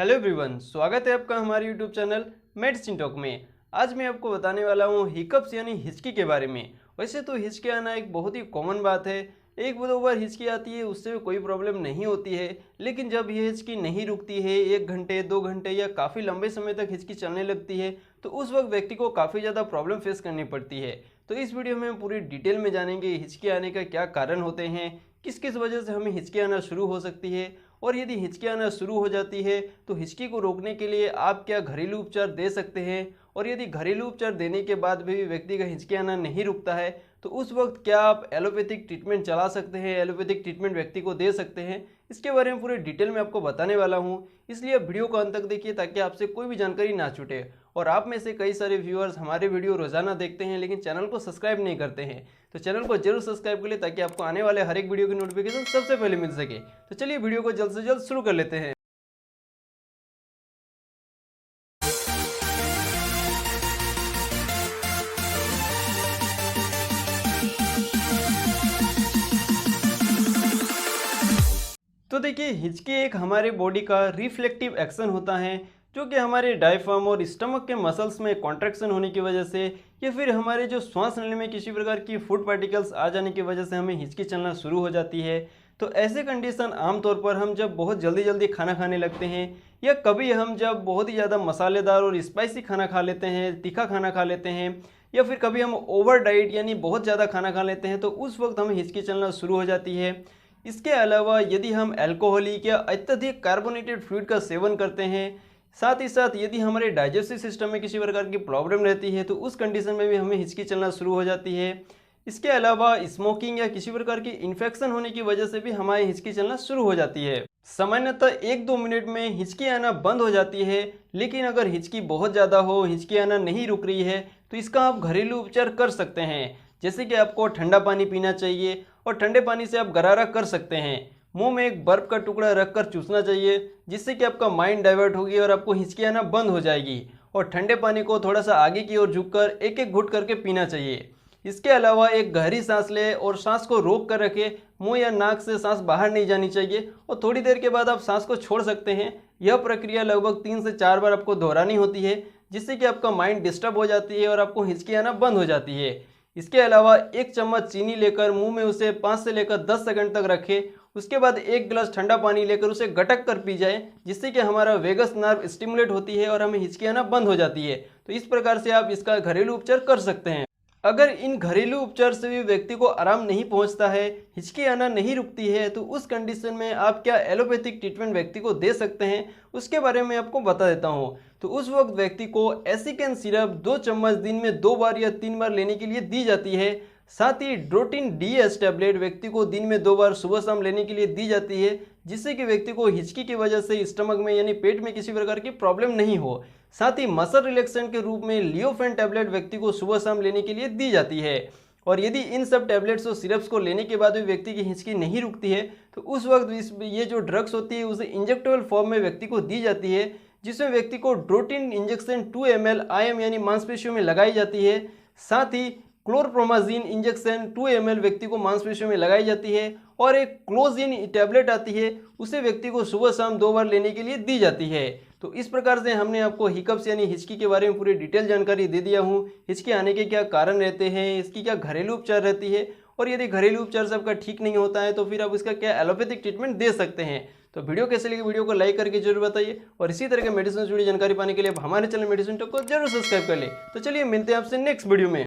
Hello everyone, स्वागत है आपका हमारे यूट्यूब चैनल मेडिसिन टॉक में। आज मैं आपको बताने वाला हूँ हिकअप्स यानी हिचकी के बारे में। वैसे तो हिचकी आना एक बहुत ही कॉमन बात है, एक दो बार हिचकी आती है उससे कोई प्रॉब्लम नहीं होती है। लेकिन जब ये हिचकी नहीं रुकती है, 1 घंटे 2 घंटे या काफ़ी लंबे समय तक हिचकी चलने लगती है, तो उस वक्त व्यक्ति को काफ़ी ज़्यादा प्रॉब्लम फेस करनी पड़ती है। तो इस वीडियो में हम पूरी डिटेल में जानेंगे हिचकी आने का क्या कारण होते हैं, किस किस वजह से हमें हिचकी आना शुरू हो सकती है, और यदि हिचकी आना शुरू हो जाती है तो हिचकी को रोकने के लिए आप क्या घरेलू उपचार दे सकते हैं, और यदि घरेलू उपचार देने के बाद भी व्यक्ति का हिचकी आना नहीं रुकता है तो उस वक्त क्या आप एलोपैथिक ट्रीटमेंट चला सकते हैं, एलोपैथिक ट्रीटमेंट व्यक्ति को दे सकते हैं। इसके बारे में पूरे डिटेल में आपको बताने वाला हूं, इसलिए आप वीडियो को अंत तक देखिए ताकि आपसे कोई भी जानकारी ना छूटे। और आप में से कई सारे व्यूअर्स हमारे वीडियो रोजाना देखते हैं लेकिन चैनल को सब्सक्राइब नहीं करते हैं, तो चैनल को जरूर सब्सक्राइब कर ले ताकि आपको आने वाले हर एक वीडियो की नोटिफिकेशन सबसे पहले मिल सके। तो चलिए वीडियो को जल्द से जल्द शुरू कर लेते हैं। तो देखिए, हिचकी एक हमारे बॉडी का रिफ्लेक्टिव एक्शन होता है जो कि हमारे डायफ्राम और स्टमक के मसल्स में कॉन्ट्रैक्शन होने की वजह से या फिर हमारे जो श्वास लेने में किसी प्रकार की फूड पार्टिकल्स आ जाने की वजह से हमें हिचकी चलना शुरू हो जाती है। तो ऐसे कंडीशन आमतौर पर हम जब बहुत जल्दी जल्दी खाना खाने लगते हैं, या कभी हम जब बहुत ही ज़्यादा मसालेदार और स्पाइसी खाना खा लेते हैं, तीखा खाना खा लेते हैं, या फिर कभी हम ओवर डाइट यानी बहुत ज़्यादा खाना खा लेते हैं, तो उस वक्त हमें हिचकी चलना शुरू हो जाती है। इसके अलावा यदि हम अल्कोहलिक या अत्यधिक कार्बोनेटेड फूड का सेवन करते हैं, साथ ही साथ यदि हमारे डाइजेस्टिव सिस्टम में किसी प्रकार की प्रॉब्लम रहती है, तो उस कंडीशन में भी हमें हिचकी चलना शुरू हो जाती है। इसके अलावा स्मोकिंग या किसी प्रकार की इन्फेक्शन होने की वजह से भी हमारी हिचकी चलना शुरू हो जाती है। सामान्यतः 1-2 मिनट में हिचकी आना बंद हो जाती है, लेकिन अगर हिचकी बहुत ज़्यादा हो, हिचकी आना नहीं रुक रही है, तो इसका आप घरेलू उपचार कर सकते हैं। जैसे कि आपको ठंडा पानी पीना चाहिए और ठंडे पानी से आप गरारा कर सकते हैं। मुंह में एक बर्फ का टुकड़ा रखकर चूसना चाहिए, जिससे कि आपका माइंड डाइवर्ट होगी और आपको हिचकी आना बंद हो जाएगी। और ठंडे पानी को थोड़ा सा आगे की ओर झुककर एक एक घुट करके पीना चाहिए। इसके अलावा एक गहरी सांस ले और सांस को रोक कर रखे, मुंह या नाक से सांस बाहर नहीं जानी चाहिए, और थोड़ी देर के बाद आप सांस को छोड़ सकते हैं। यह प्रक्रिया लगभग 3 से 4 बार आपको दोहरानी होती है, जिससे कि आपका माइंड डिस्टर्ब हो जाती है और आपको हिचकी आना बंद हो जाती है। इसके अलावा 1 चम्मच चीनी लेकर मुंह में उसे 5 से लेकर 10 सेकंड तक रखें। उसके बाद 1 गिलास ठंडा पानी लेकर उसे गटक कर पी जाए, जिससे कि हमारा वेगस नर्व स्टिमुलेट होती है और हमें हिचकी आना बंद हो जाती है। तो इस प्रकार से आप इसका घरेलू उपचार कर सकते हैं। अगर इन घरेलू उपचार से भी व्यक्ति को आराम नहीं पहुंचता है, हिचकी आना नहीं रुकती है, तो उस कंडीशन में आप क्या एलोपैथिक ट्रीटमेंट व्यक्ति को दे सकते हैं, उसके बारे में आपको बता देता हूं। तो उस वक्त व्यक्ति को एसिकेन सिरप 2 चम्मच दिन में 2 बार या 3 बार लेने के लिए दी जाती है। साथ ही ड्रोटिन डीएस टैबलेट व्यक्ति को दिन में 2 बार सुबह शाम लेने के लिए दी जाती है, जिससे कि व्यक्ति को हिचकी की वजह से स्टमक में यानी पेट में किसी प्रकार की प्रॉब्लम नहीं हो। साथ ही मसल रिलैक्सेंट के रूप में लियोफेन टैबलेट व्यक्ति को सुबह शाम लेने के लिए दी जाती है। और यदि इन सब टैबलेट्स और सिरप्स को लेने के बाद भी व्यक्ति की हिचकी नहीं रुकती है, तो उस वक्त ये जो ड्रग्स होती है उसे इंजेक्टेबल फॉर्म में व्यक्ति को दी जाती है, जिसमें व्यक्ति को ड्रोटिन इंजेक्शन 2 ml IM यानी मांसपेशियों में लगाई जाती है। साथ ही क्लोरप्रोमाजिन इंजेक्शन 2 ml व्यक्ति को मांसपेशियों में लगाई जाती है, और एक क्लोजिन टैबलेट आती है, उसे व्यक्ति को सुबह शाम 2 बार लेने के लिए दी जाती है। तो इस प्रकार से हमने आपको हिकअप्स यानी हिचकी के बारे में पूरी डिटेल जानकारी दे दिया हूँ। हिचकी आने के क्या कारण रहते हैं, इसकी क्या घरेलू उपचार रहती है, और यदि घरेलू उपचार से आपका ठीक नहीं होता है तो फिर आप इसका क्या एलोपैथिक ट्रीटमेंट दे सकते हैं। तो वीडियो कैसे लगी, वीडियो को लाइक करके जरूर बताइए, और इसी तरह के मेडिसिन से जुड़ी जानकारी पाने के लिए आप हमारे चैनल मेडिसिन टॉक को जरूर सब्सक्राइब कर ले। तो चलिए मिलते हैं आपसे नेक्स्ट वीडियो में।